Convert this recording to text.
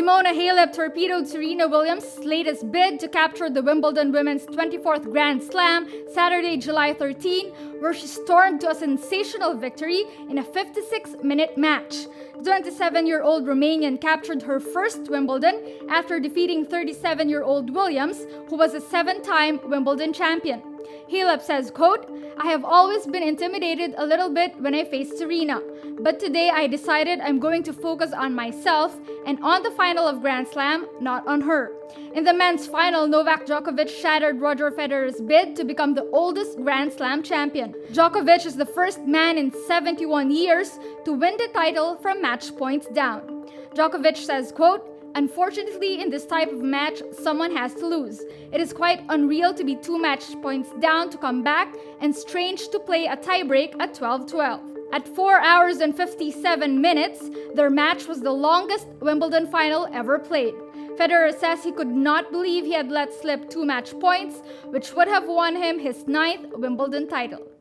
Simona Halep torpedoed Serena Williams' latest bid to capture the Wimbledon Women's 24th Grand Slam Saturday, July 13, where she stormed to a sensational victory in a 56-minute match. The 27-year-old Romanian captured her first Wimbledon after defeating 37-year-old Williams, who was a 7-time Wimbledon champion. Halep says, quote, "I have always been intimidated a little bit when I faced Serena, but today I decided I'm going to focus on myself and on the final of Grand Slam, not on her." In the men's final, Novak Djokovic shattered Roger Federer's bid to become the oldest Grand Slam champion. Djokovic is the first man in 71 years to win the title from match points down. Djokovic says, quote, "Unfortunately, in this type of match, someone has to lose. It is quite unreal to be 2 match points down to come back and strange to play a tiebreak at 12-12. At 4 hours and 57 minutes, their match was the longest Wimbledon final ever played. Federer says he could not believe he had let slip 2 match points, which would have won him his 9th Wimbledon title.